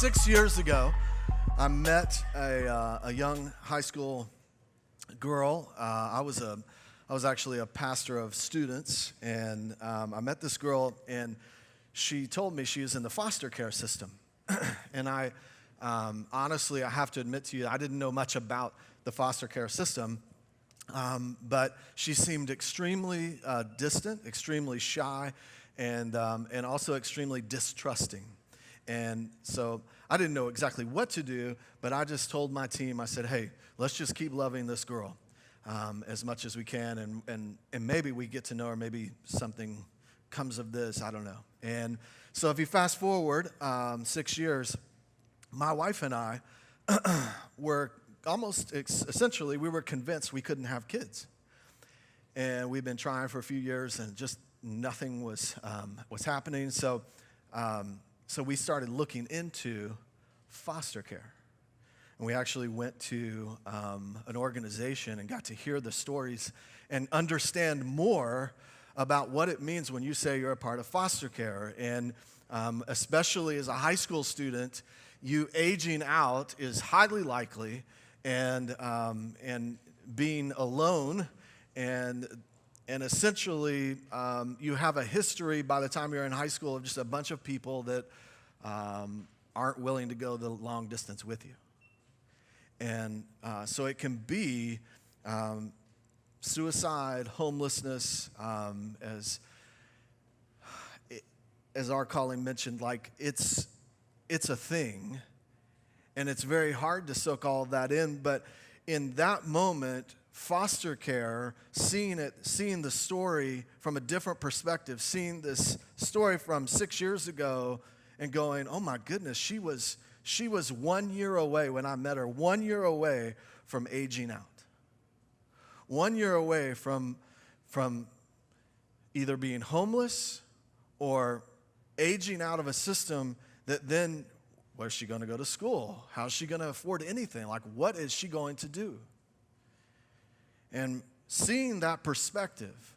6 years ago, I met a young high school girl. I was actually a pastor of students, and I met this girl, and she told me she was in the foster care system. And honestly, I have to admit to you, I didn't know much about the foster care system, but she seemed extremely distant, extremely shy, and also extremely distrusting. And so I didn't know exactly what to do, but I just told my team, I said, hey, let's just keep loving this girl as much as we can, and maybe we get to know her, maybe something comes of this, I don't know. And so if you fast forward 6 years, my wife and I were essentially, we were convinced we couldn't have kids. And we've been trying for a few years, and just nothing was happening. So we started looking into foster care. And we actually went to an organization and got to hear the stories and understand more about what it means when you say you're a part of foster care. And especially as a high school student, you aging out is highly likely, and being alone, and essentially you have a history by the time you're in high school of just a bunch of people that aren't willing to go the long distance with you. And so it can be suicide, homelessness, as our calling mentioned, like it's a thing, and it's very hard to soak all of that in. But in that moment, foster care, seeing the story from a different perspective, seeing this story from 6 years ago, and going, oh my goodness, she was 1 year away when I met her, 1 year away from aging out. 1 year away from either being homeless or aging out of a system that then, where's she going to go to school? How's she going to afford anything? Like, what is she going to do? And seeing that perspective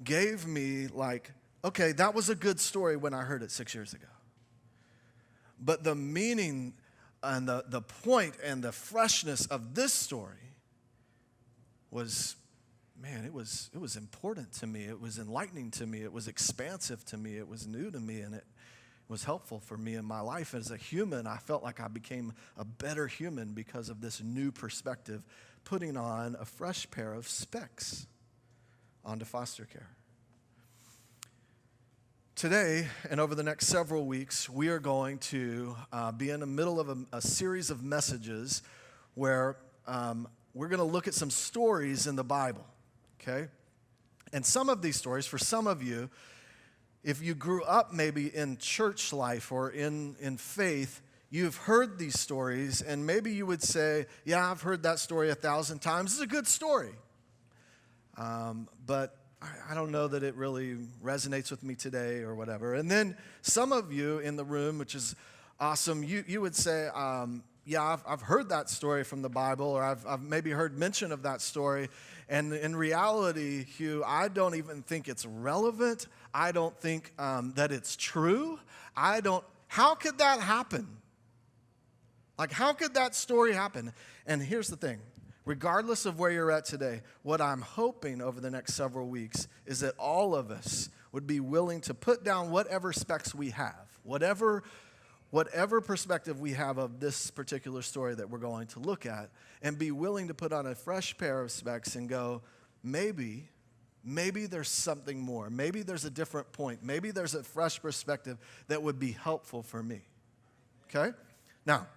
gave me like, okay, that was a good story when I heard it 6 years ago. But the meaning and the point and the freshness of this story was, man, it was important to me. It was enlightening to me. It was expansive to me. It was new to me, and it was helpful for me in my life. As a human, I felt like I became a better human because of this new perspective, putting on a fresh pair of specs onto foster care. Today, and over the next several weeks, we are going to be in the middle of a series of messages where we're going to look at some stories in the Bible, okay? And some of these stories, for some of you, if you grew up maybe in church life or in faith, you've heard these stories, and maybe you would say, yeah, I've heard that story 1,000 times. It's a good story. But I don't know that it really resonates with me today or whatever. And then some of you in the room, which is awesome, you would say, yeah, I've heard that story from the Bible, or I've maybe heard mention of that story. And in reality, Hugh, I don't even think it's relevant. I don't think that it's true. How could that happen? Like, how could that story happen? And here's the thing. Regardless of where you're at today, what I'm hoping over the next several weeks is that all of us would be willing to put down whatever specs we have, whatever perspective we have of this particular story that we're going to look at, and be willing to put on a fresh pair of specs and go, maybe there's something more. Maybe there's a different point. Maybe there's a fresh perspective that would be helpful for me. Okay? Now,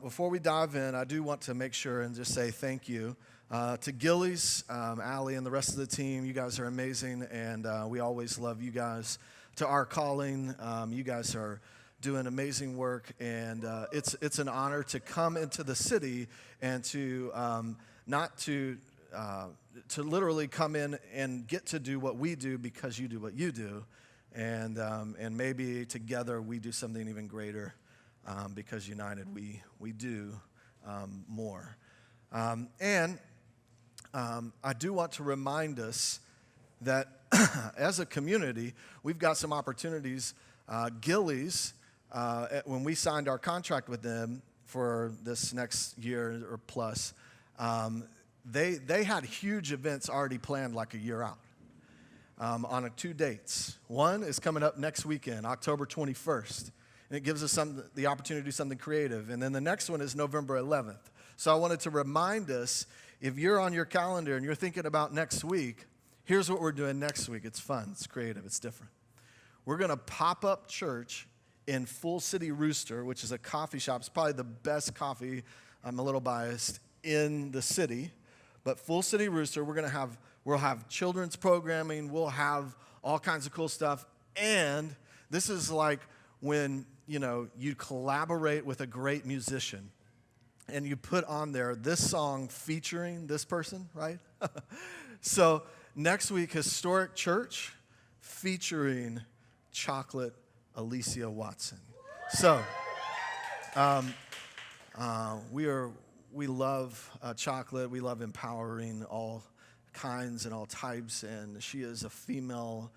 before we dive in, I do want to make sure and just say thank you to Gillies, Allie, and the rest of the team. You guys are amazing, and we always love you guys. To our calling, you guys are doing amazing work, and it's an honor to come into the city and to literally come in and get to do what we do because you do what you do, and maybe together we do something even greater. Because united we do more. And I do want to remind us that as a community, we've got some opportunities. Gillies when we signed our contract with them for this next year or plus, they had huge events already planned like a year out on 2 dates. One is coming up next weekend, October 21st, and it gives us the opportunity to do something creative. And then the next one is November 11th. So I wanted to remind us, if you're on your calendar and you're thinking about next week, here's what we're doing next week. It's fun, it's creative, it's different. We're going to pop up church in Full City Rooster, which is a coffee shop. It's probably the best coffee, I'm a little biased, in the city. But Full City Rooster, we'll have children's programming, we'll have all kinds of cool stuff. And this is like when, you collaborate with a great musician and you put on there this song featuring this person, right? So next week, Historic Church featuring Chocolate Alicia Watson. So we love Chocolate. We love empowering all kinds and all types, and she is a female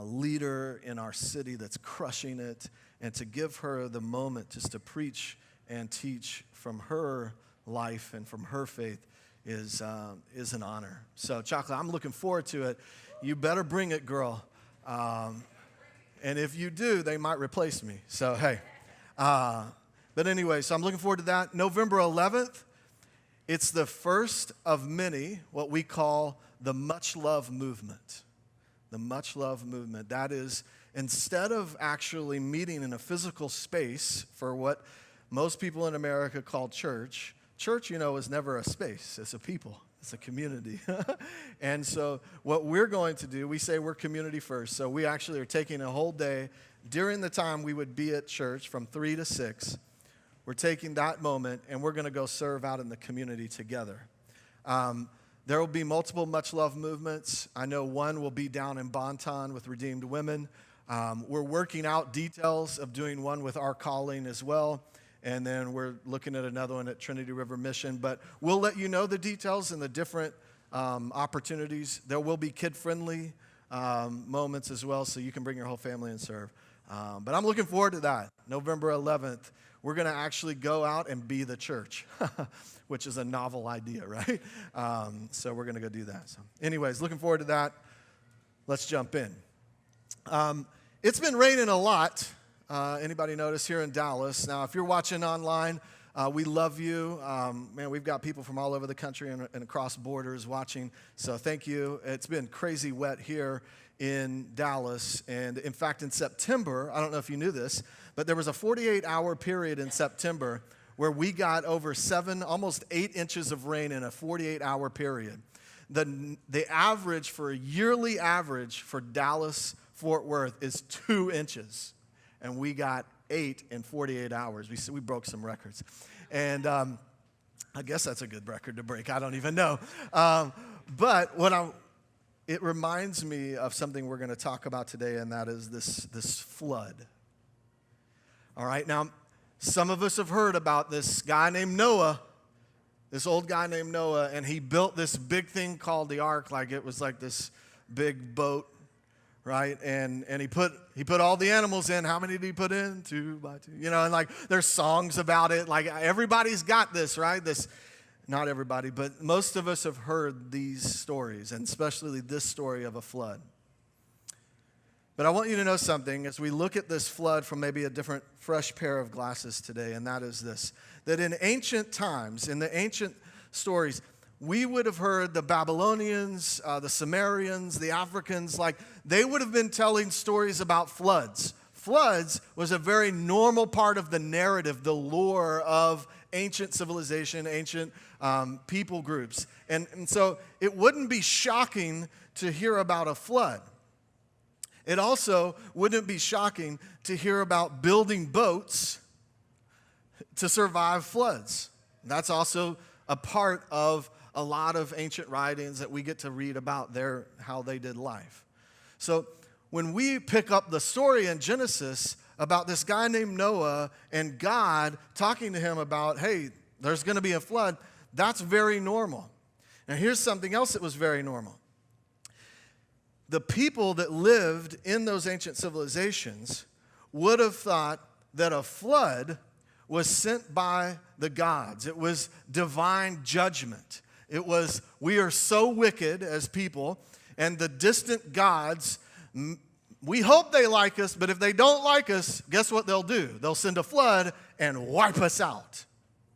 leader in our city that's crushing it. And to give her the moment just to preach and teach from her life and from her faith is an honor. So, Chocolate, I'm looking forward to it. You better bring it, girl. And if you do, they might replace me. So, hey. But anyway, so I'm looking forward to that. November 11th, it's the first of many, what we call the Much Love Movement. The Much Love Movement. That is, instead of actually meeting in a physical space for what most people in America call church, is never a space. It's a people. It's a community. And so what we're going to do, we say we're community first. So we actually are taking a whole day during the time we would be at church from 3 to 6. We're taking that moment and we're going to go serve out in the community together. There will be multiple Much Love movements. I know one will be down in Bonton with Redeemed Women. We're working out details of doing one with Our Calling as well. And then we're looking at another one at Trinity River Mission. But we'll let you know the details and the different opportunities. There will be kid-friendly moments as well, so you can bring your whole family and serve. But I'm looking forward to that. November 11th, we're going to actually go out and be the church, which is a novel idea, right? So we're going to go do that. So anyways, looking forward to that. Let's jump in. It's been raining a lot. Anybody notice here in Dallas? Now, if you're watching online, we love you. Man, we've got people from all over the country and across borders watching, so thank you. It's been crazy wet here in Dallas, and in fact, in September, I don't know if you knew this, but there was a 48-hour period in September where we got over 7, almost 8 inches of rain in a 48-hour period. The average for a yearly average for Dallas-Fort Worth is 2 inches. And we got 8 in 48 hours. We broke some records. And I guess that's a good record to break. I don't even know. But it reminds me of something we're going to talk about today, and that is this flood. All right, now, some of us have heard about this guy named Noah, this old guy named Noah, and he built this big thing called the ark, like it was like this big boat. Right, and he put all the animals in. How many did he put in? 2 by 2. And like there's songs about it. Like everybody's got this, right? Not everybody, but most of us have heard these stories, and especially this story of a flood. But I want you to know something as we look at this flood from maybe a different, fresh pair of glasses today, and that is this: that in ancient times, in the ancient stories, we would have heard the Babylonians, the Sumerians, the Africans, like they would have been telling stories about floods. Floods was a very normal part of the narrative, the lore of ancient civilization, ancient people groups. And so it wouldn't be shocking to hear about a flood. It also wouldn't be shocking to hear about building boats to survive floods. That's also a part of a lot of ancient writings that we get to read about how they did life. So when we pick up the story in Genesis about this guy named Noah and God talking to him about, hey, there's going to be a flood, that's very normal. Now here's something else that was very normal. The people that lived in those ancient civilizations would have thought that a flood was sent by the gods. It was divine judgment. It was, we are so wicked as people, and the distant gods, we hope they like us, but if they don't like us, guess what they'll do? They'll send a flood and wipe us out.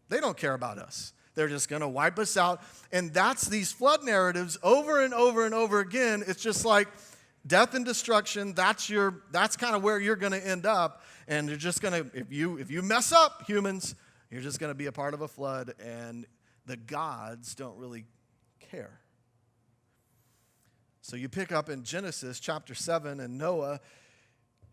They don't care about us. They're just going to wipe us out. And that's these flood narratives over and over and over again. It's just like death and destruction. That's kind of where you're going to end up. And you're just going to, if you mess up, humans, you're just going to be a part of a flood. And the gods don't really care. So you pick up in Genesis chapter 7, and Noah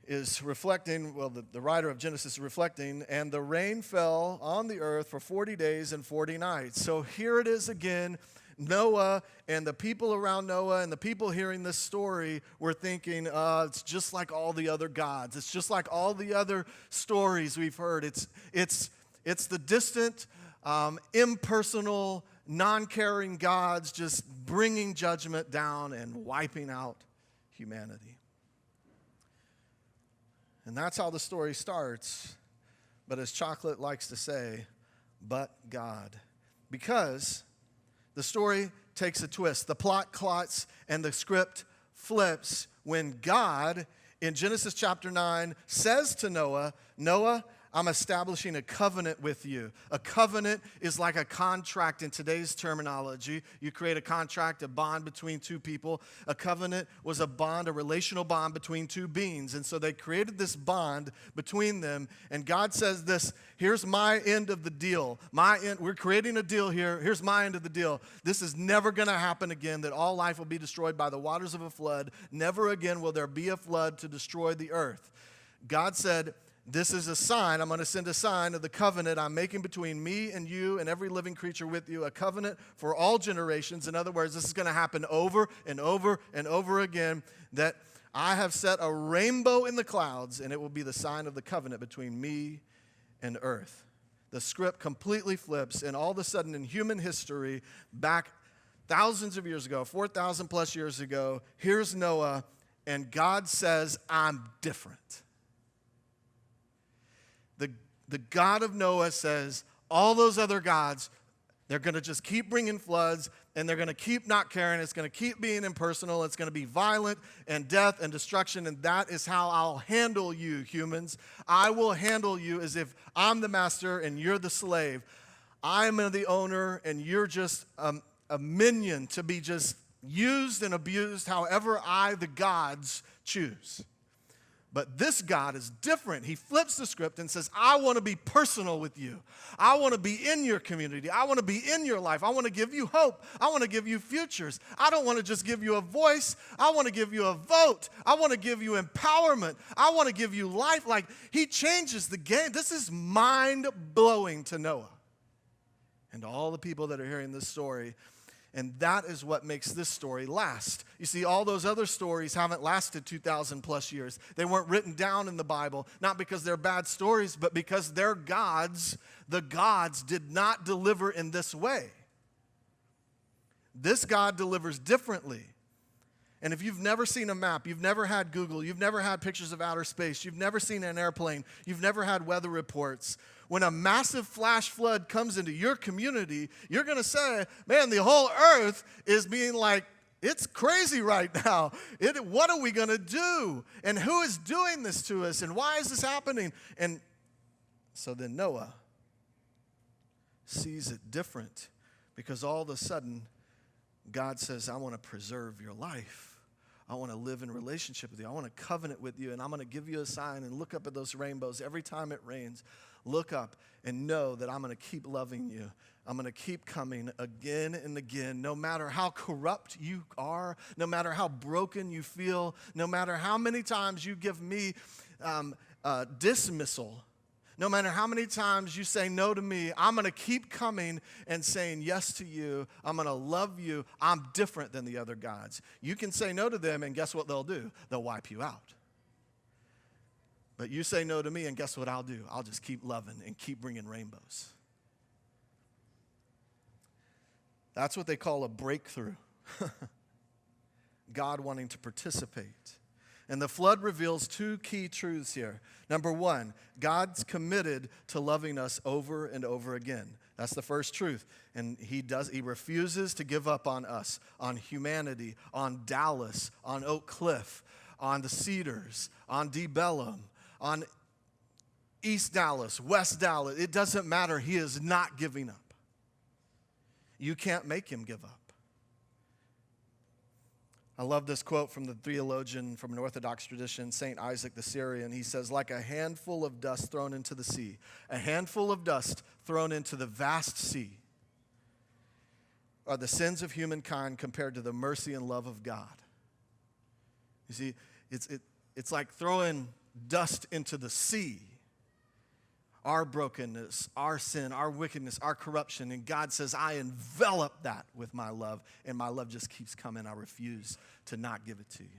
is reflecting, well, the writer of Genesis is reflecting, and the rain fell on the earth for 40 days and 40 nights. So here it is again. Noah and the people around Noah and the people hearing this story were thinking, it's just like all the other gods. It's just like all the other stories we've heard. It's the distant, impersonal, non-caring gods just bringing judgment down and wiping out humanity. And that's how the story starts. But as Chocolate likes to say, but God. Because the story takes a twist. The plot clots and the script flips when God, in Genesis chapter 9, says to Noah, Noah, I'm establishing a covenant with you. A covenant is like a contract in today's terminology. You create a contract, a bond between two people. A covenant was a bond, a relational bond between two beings. And so they created this bond between them. And God says this, here's my end of the deal. We're creating a deal here. Here's my end of the deal. This is never going to happen again, that all life will be destroyed by the waters of a flood. Never again will there be a flood to destroy the earth. God said, this is a sign. I'm going to send a sign of the covenant I'm making between me and you and every living creature with you, a covenant for all generations. In other words, this is going to happen over and over and over again, that I have set a rainbow in the clouds, and it will be the sign of the covenant between me and earth. The script completely flips, and all of a sudden in human history, back thousands of years ago, 4,000 plus years ago, here's Noah, and God says, I'm different. The God of Noah says, all those other gods, they're going to just keep bringing floods, and they're going to keep not caring. It's going to keep being impersonal. It's going to be violent and death and destruction, and that is how I'll handle you, humans. I will handle you as if I'm the master and you're the slave. I'm the owner, and you're just a minion to be just used and abused however I, the gods, choose. But this God is different. He flips the script and says, I want to be personal with you. I want to be in your community. I want to be in your life. I want to give you hope. I want to give you futures. I don't want to just give you a voice. I want to give you a vote. I want to give you empowerment. I want to give you life. Like, he changes the game. This is mind-blowing to Noah and to all the people that are hearing this story. And that is what makes this story last. You see, all those other stories haven't lasted 2,000 plus years. They weren't written down in the Bible, not because they're bad stories, but because their gods, the gods, did not deliver in this way. This God delivers differently. And if you've never seen a map, you've never had Google, you've never had pictures of outer space, you've never seen an airplane, you've never had weather reports, when a massive flash flood comes into your community, you're going to say, man, the whole earth is being like, it's crazy right now. What are we going to do? And who is doing this to us? And why is this happening? And so then Noah sees it different, because all of a sudden, God says, I want to preserve your life. I want to live in relationship with you. I want to covenant with you, and I'm going to give you a sign, and look up at those rainbows every time it rains. Look up and know that I'm going to keep loving you. I'm going to keep coming again and again, no matter how corrupt you are, no matter how broken you feel, no matter how many times you give me dismissal. No matter how many times you say no to me, I'm going to keep coming and saying yes to you. I'm going to love you. I'm different than the other gods. You can say no to them, and guess what they'll do? They'll wipe you out. But you say no to me, and guess what I'll do? I'll just keep loving and keep bringing rainbows. That's what they call a breakthrough. God wanting to participate. And the flood reveals two key truths here. Number one, God's committed to loving us over and over again. That's the first truth. And he refuses to give up on us, on humanity, on Dallas, on Oak Cliff, on the Cedars, on D. Bellum, on East Dallas, West Dallas. It doesn't matter. He is not giving up. You can't make him give up. I love this quote from the theologian from an Orthodox tradition, St. Isaac the Syrian. He says, like a handful of dust thrown into the sea, a handful of dust thrown into the vast sea are the sins of humankind compared to the mercy and love of God. You see, it's like throwing dust into the sea. Our brokenness, our sin, our wickedness, our corruption. And God says, I envelop that with my love, and my love just keeps coming. I refuse to not give it to you.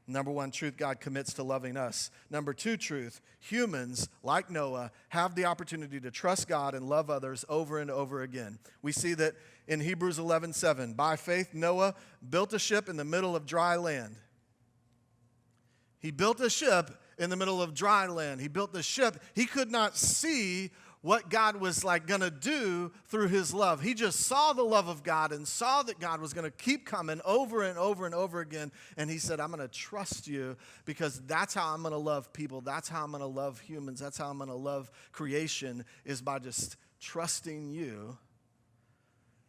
Number one truth, God commits to loving us. Number two truth, humans, like Noah, have the opportunity to trust God and love others over and over again. We see that in Hebrews 11:7. By faith, Noah built a ship in the middle of dry land. He built a ship in the middle of dry land. He built the ship. He could not see what God was like going to do through his love. He just saw the love of God and saw that God was going to keep coming over and over and over again. And he said, I'm going to trust you because that's how I'm going to love people. That's how I'm going to love humans. That's how I'm going to love creation, is by just trusting you.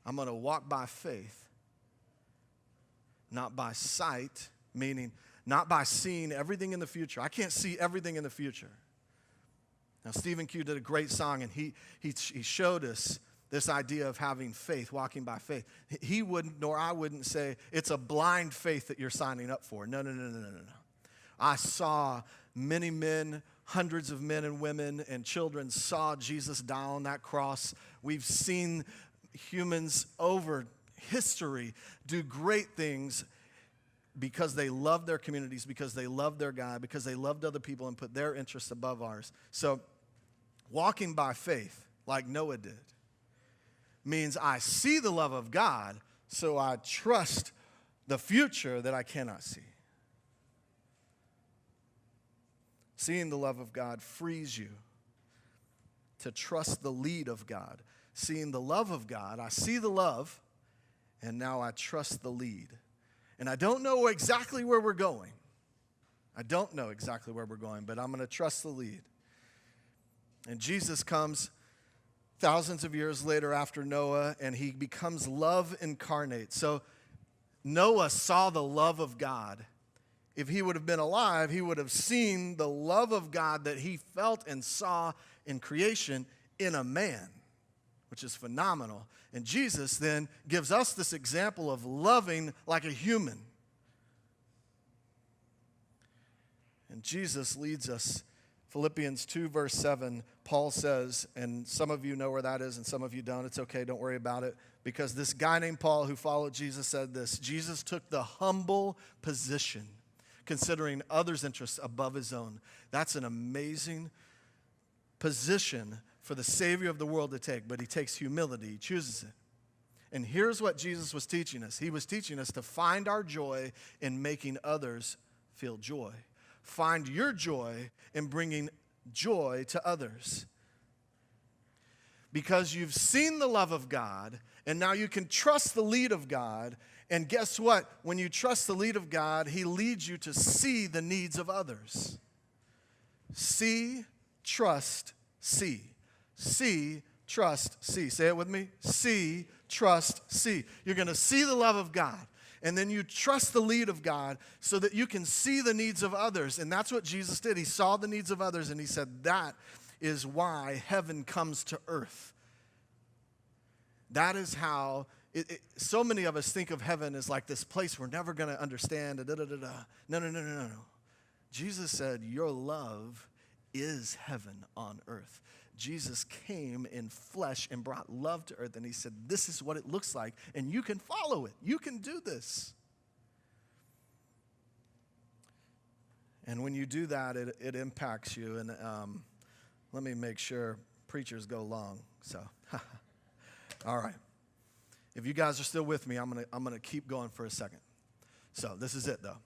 I'm going to walk by faith, not by sight, meaning not by seeing everything in the future. I can't see everything in the future. Now, Stephen Q did a great song, and he showed us this idea of having faith, walking by faith. He wouldn't, nor I wouldn't say it's a blind faith that you're signing up for. No. I saw many men, hundreds of men and women and children saw Jesus die on that cross. We've seen humans over history do great things because they loved their communities, because they loved their God, because they loved other people and put their interests above ours. So walking by faith, like Noah did, means I see the love of God, so I trust the future that I cannot see. Seeing the love of God frees you to trust the lead of God. Seeing the love of God, I see the love, and now I trust the lead. And I don't know exactly where we're going. But I'm going to trust the lead. And Jesus comes thousands of years later after Noah, and he becomes love incarnate. So Noah saw the love of God. If he would have been alive, he would have seen the love of God that he felt and saw in creation in a man, which is phenomenal. And Jesus then gives us this example of loving like a human. And Jesus leads us. Philippians 2, verse 7, Paul says, and some of you know where that is and some of you don't. It's okay, don't worry about it. Because this guy named Paul who followed Jesus said this: Jesus took the humble position, considering others' interests above his own. That's an amazing position for the Savior of the world to take, but he takes humility. He chooses it. And here's what Jesus was teaching us. He was teaching us to find our joy in making others feel joy. Find your joy in bringing joy to others. Because you've seen the love of God, and now you can trust the lead of God. And guess what? When you trust the lead of God, he leads you to see the needs of others. See, trust, see. See, trust, see. Say it with me. See, trust, see. You're going to see the love of God. And then you trust the lead of God so that you can see the needs of others. And that's what Jesus did. He saw the needs of others, and he said, that is why heaven comes to earth. That is how, so many of us think of heaven as like this place we're never going to understand. No. Jesus said, your love is heaven on earth. Jesus came in flesh and brought love to earth, and he said, this is what it looks like, and you can follow it. You can do this. And when you do that, it impacts you. And let me make sure preachers go long. So, all right. If you guys are still with me, I'm gonna keep going for a second. So this is it, though.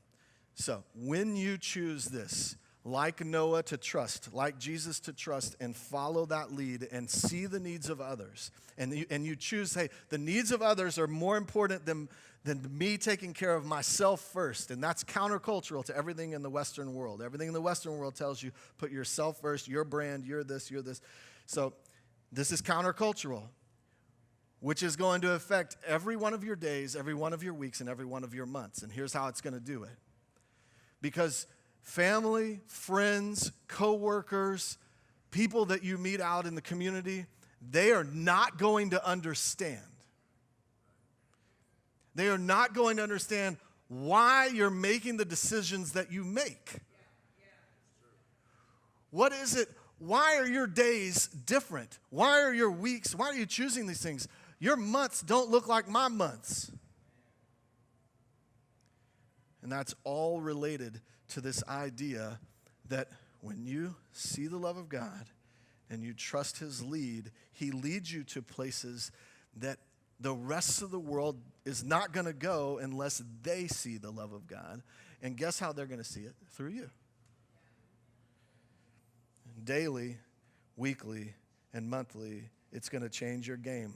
So when you choose this, like Noah to trust, like Jesus to trust, and follow that lead and see the needs of others, and you choose, hey, the needs of others are more important than me taking care of myself first, and that's countercultural to everything in the Western world. Everything in the Western world tells you, put yourself first, your brand, you're this, you're this. So this is countercultural, which is going to affect every one of your days, every one of your weeks, and every one of your months. And here's how it's going to do it. Because family, friends, coworkers, people that you meet out in the community, they are not going to understand. They are not going to understand why you're making the decisions that you make. What is it? Why are your days different? Why are your weeks? Why are you choosing these things? Your months don't look like my months. And that's all related to this idea that when you see the love of God and you trust his lead, he leads you to places that the rest of the world is not going to go unless they see the love of God. And guess how they're going to see it? Through you. Daily, weekly, and monthly, it's going to change your game.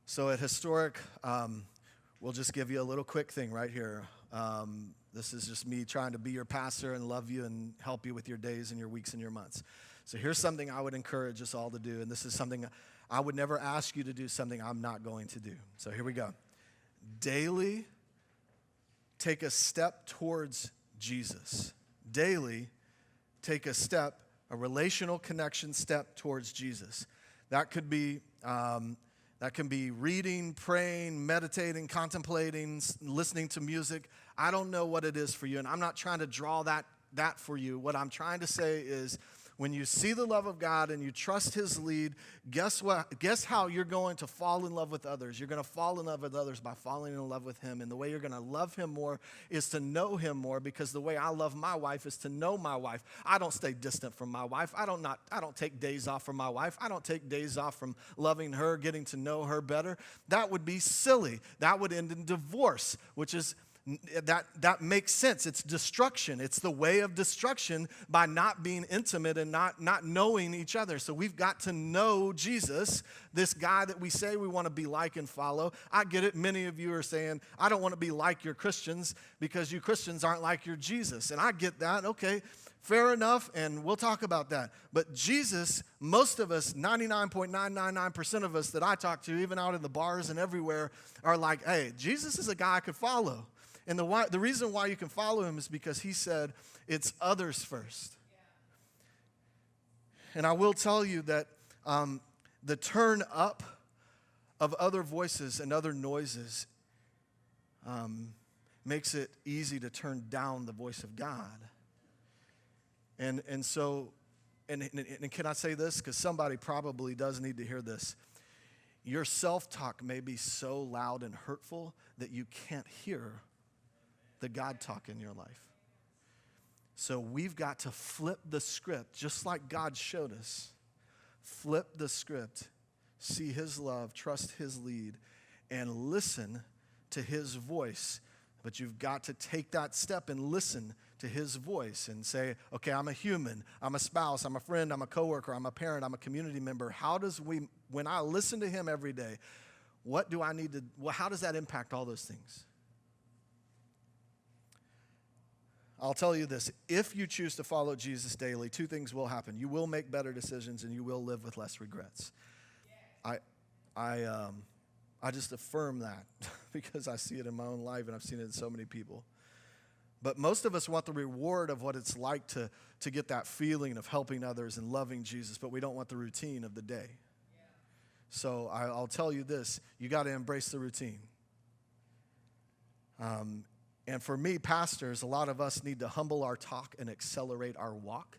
So at Historic, we'll just give you a little quick thing right here. This is just me trying to be your pastor and love you and help you with your days and your weeks and your months. So here's something I would encourage us all to do, and this is something I would never ask you to do, something I'm not going to do. So here we go. Daily, take a step towards Jesus. Daily, take a step, a relational connection step towards Jesus. That could be reading, praying, meditating, contemplating, listening to music. I don't know what it is for you, and I'm not trying to draw that for you. What I'm trying to say is when you see the love of God and you trust his lead, guess what? Guess how you're going to fall in love with others. You're going to fall in love with others by falling in love with him. And the way you're going to love him more is to know him more, because the way I love my wife is to know my wife. I don't stay distant from my wife. I don't take days off from my wife. I don't take days off from loving her, getting to know her better. That would be silly. That would end in divorce, which is that makes sense. It's destruction. It's the way of destruction by not being intimate and not knowing each other. So we've got to know Jesus, this guy that we say we want to be like and follow. I get it. Many of you are saying, I don't want to be like your Christians because you Christians aren't like your Jesus. And I get that. Okay, fair enough, and we'll talk about that. But Jesus, most of us, 99.999% of us that I talk to, even out in the bars and everywhere, are like, hey, Jesus is a guy I could follow. And the reason why you can follow him is because he said it's others first. And I will tell you that the turn up of other voices and other noises makes it easy to turn down the voice of God. And can I say this? Because somebody probably does need to hear this. Your self-talk may be so loud and hurtful that you can't hear the God talk in your life. So we've got to flip the script, just like God showed us. Flip the script, see his love, trust his lead, and listen to his voice. But you've got to take that step and listen to his voice and say, okay, I'm a human, I'm a spouse, I'm a friend, I'm a coworker, I'm a parent, I'm a community member. When I listen to him every day, how does that impact all those things? I'll tell you this, if you choose to follow Jesus daily, two things will happen. You will make better decisions and you will live with less regrets. I just affirm that because I see it in my own life and I've seen it in so many people. But most of us want the reward of what it's like to get that feeling of helping others and loving Jesus, but we don't want the routine of the day. So I'll tell you this, you got to embrace the routine. And for me, pastors, a lot of us need to humble our talk and accelerate our walk.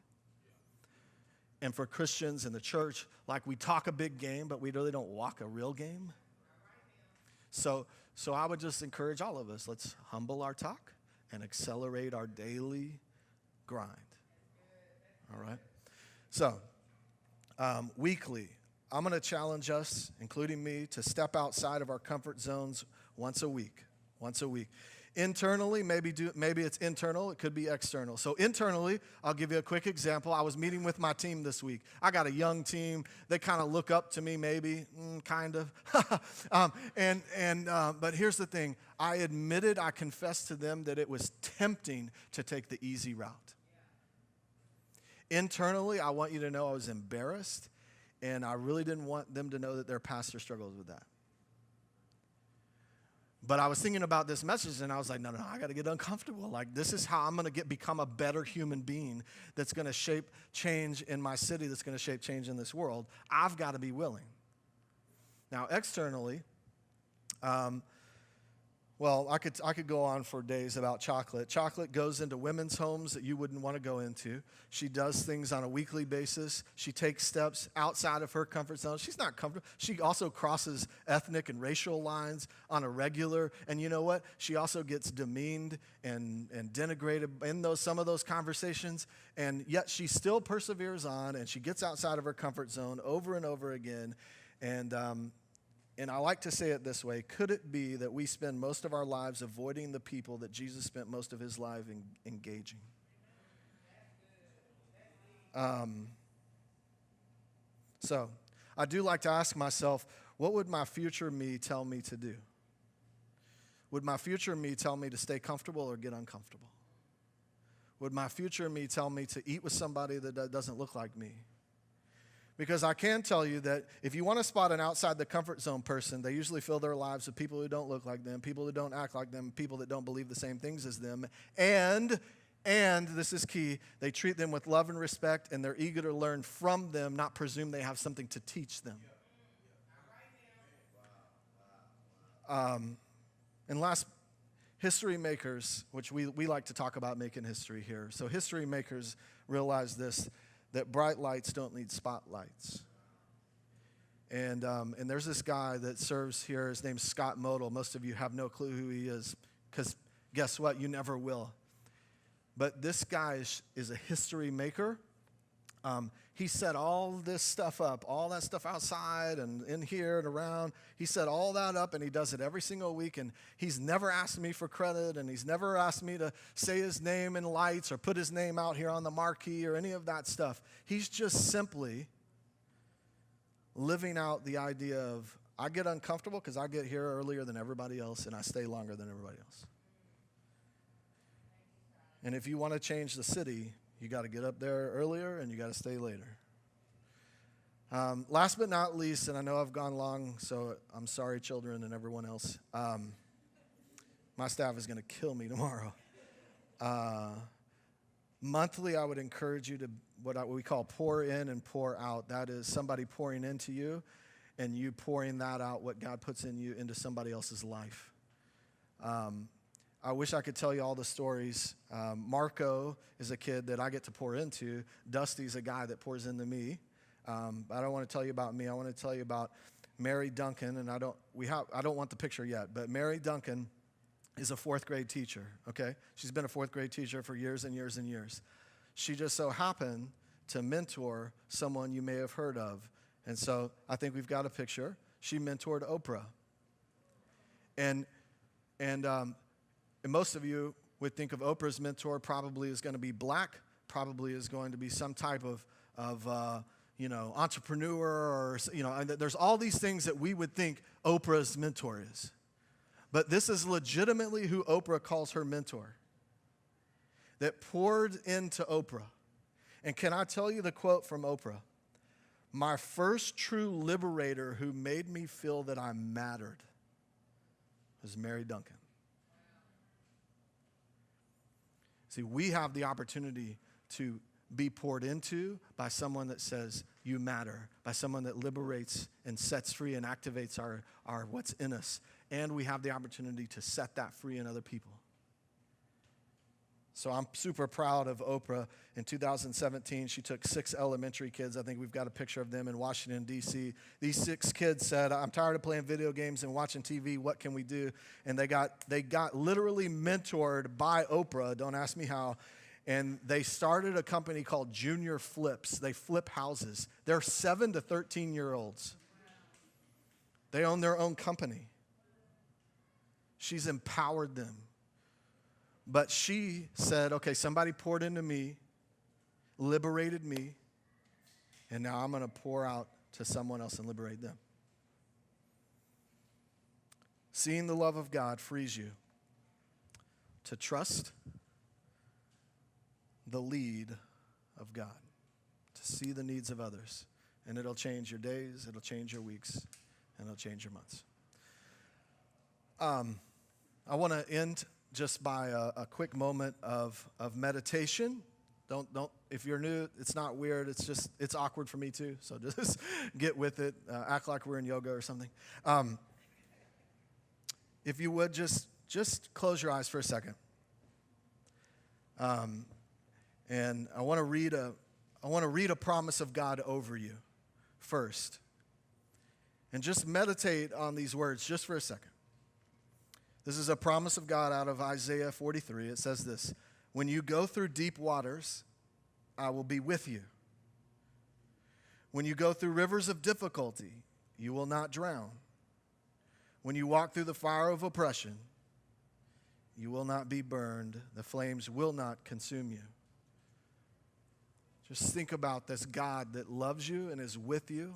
And for Christians in the church, like we talk a big game, but we really don't walk a real game. So I would just encourage all of us, let's humble our talk and accelerate our daily grind. All right? So, weekly, I'm going to challenge us, including me, to step outside of our comfort zones once a week. Internally, maybe it's internal. It could be external. So internally, I'll give you a quick example. I was meeting with my team this week. I got a young team. They kind of look up to me, maybe, kind of. But here's the thing. I confessed to them that it was tempting to take the easy route. Internally, I want you to know I was embarrassed, and I really didn't want them to know that their pastor struggled with that. But I was thinking about this message, and I was like, no, I got to get uncomfortable. Like, this is how I'm going to become a better human being that's going to shape change in my city, that's going to shape change in this world. I've got to be willing. Now, externally, I could go on for days about chocolate. Chocolate goes into women's homes that you wouldn't want to go into. She does things on a weekly basis. She takes steps outside of her comfort zone. She's not comfortable. She also crosses ethnic and racial lines on a regular. And you know what? She also gets demeaned and denigrated in some of those conversations. And yet she still perseveres on, and she gets outside of her comfort zone over and over again. And I like to say it this way. Could it be that we spend most of our lives avoiding the people that Jesus spent most of his life engaging? So I do like to ask myself, what would my future me tell me to do? Would my future me tell me to stay comfortable or get uncomfortable? Would my future me tell me to eat with somebody that doesn't look like me? Because I can tell you that if you want to spot an outside the comfort zone person, they usually fill their lives with people who don't look like them, people who don't act like them, people that don't believe the same things as them. And this is key, they treat them with love and respect, and they're eager to learn from them, not presume they have something to teach them. And last, history makers, which we like to talk about making history here. So history makers realize this, that bright lights don't need spotlights. And there's this guy that serves here. His name's Scott Modell. Most of you have no clue who he is, because guess what? You never will. But this guy is a history maker. He set all this stuff up, all that stuff outside and in here and around. He set all that up, and he does it every single week. And he's never asked me for credit, and he's never asked me to say his name in lights or put his name out here on the marquee or any of that stuff. He's just simply living out the idea of, I get uncomfortable because I get here earlier than everybody else, and I stay longer than everybody else. And if you want to change the city, you got to get up there earlier, and you got to stay later. Last but not least, and I know I've gone long, so I'm sorry, children and everyone else. My staff is going to kill me tomorrow. Monthly, I would encourage you to what we call pour in and pour out. That is somebody pouring into you, and you pouring that out, what God puts in you, into somebody else's life. I wish I could tell you all the stories. Marco is a kid that I get to pour into. Dusty's a guy that pours into me. I don't want to tell you about me. I want to tell you about Mary Duncan, and I don't want the picture yet, but Mary Duncan is a fourth grade teacher, okay? She's been a fourth grade teacher for years and years and years. She just so happened to mentor someone you may have heard of. And so I think we've got a picture. She mentored Oprah. And most of you would think of Oprah's mentor probably is going to be black, probably is going to be some type of entrepreneur, or, and there's all these things that we would think Oprah's mentor is. But this is legitimately who Oprah calls her mentor, that poured into Oprah. And can I tell you the quote from Oprah? My first true liberator who made me feel that I mattered was Mary Duncan. See, we have the opportunity to be poured into by someone that says you matter, by someone that liberates and sets free and activates our what's in us. And we have the opportunity to set that free in other people. So I'm super proud of Oprah. In 2017, she took 6 elementary kids. I think we've got a picture of them in Washington, D.C. These 6 kids said, I'm tired of playing video games and watching TV. What can we do? And they got literally mentored by Oprah. Don't ask me how. And they started a company called Junior Flips. They flip houses. They're 7 to 13-year-olds. They own their own company. She's empowered them. But she said, okay, somebody poured into me, liberated me, and now I'm going to pour out to someone else and liberate them. Seeing the love of God frees you to trust the lead of God, to see the needs of others. And it'll change your days, it'll change your weeks, and it'll change your months. I want to end just by a quick moment of meditation. Don't. If you're new, it's not weird. It's awkward for me too. So just get with it. Act like we're in yoga or something. If you would just close your eyes for a second. And I want to read a promise of God over you first. And just meditate on these words just for a second. This is a promise of God out of Isaiah 43. It says this: when you go through deep waters, I will be with you. When you go through rivers of difficulty, you will not drown. When you walk through the fire of oppression, you will not be burned. The flames will not consume you. Just think about this God that loves you and is with you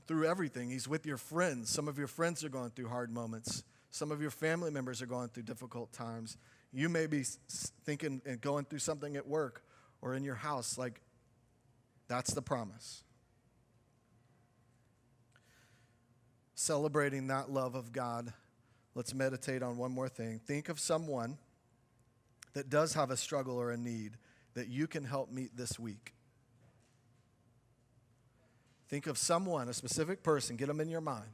through everything. He's with your friends. Some of your friends are going through hard moments. Some of your family members are going through difficult times. You may be thinking and going through something at work or in your house. Like, that's the promise. Celebrating that love of God, let's meditate on one more thing. Think of someone that does have a struggle or a need that you can help meet this week. Think of someone, a specific person, get them in your mind,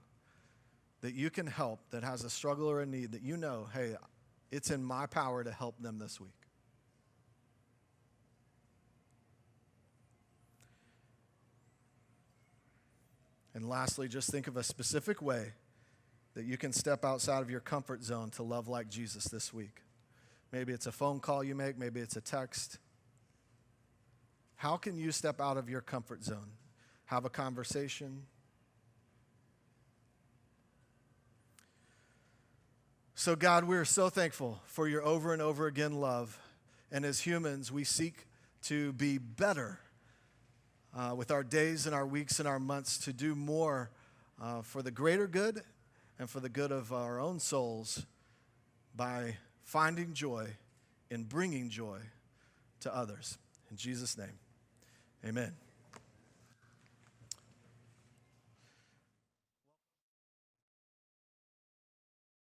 that you can help, that has a struggle or a need that you know, hey, it's in my power to help them this week. And lastly, just think of a specific way that you can step outside of your comfort zone to love like Jesus this week. Maybe it's a phone call you make, maybe it's a text. How can you step out of your comfort zone? Have a conversation. So God, we're so thankful for your over and over again love. And as humans, we seek to be better with our days and our weeks and our months, to do more for the greater good and for the good of our own souls by finding joy in bringing joy to others. In Jesus' name, amen.